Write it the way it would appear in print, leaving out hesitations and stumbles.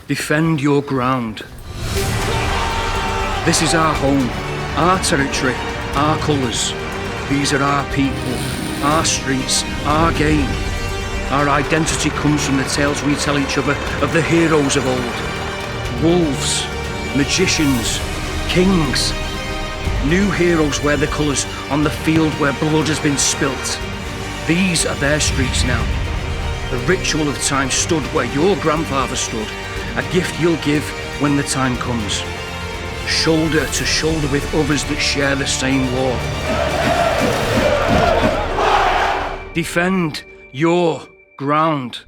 Defend your ground. This is our home, our territory, our colours. These are our people, our streets, our game. Our identity comes from the tales we tell each other of the heroes of old. Wolves, magicians, kings. New heroes wear the colours on the field where blood has been spilt. These are their streets now. The ritual of time stood where your grandfather stood, a gift you'll give when the time comes. Shoulder to shoulder with others that share the same war. Defend your ground.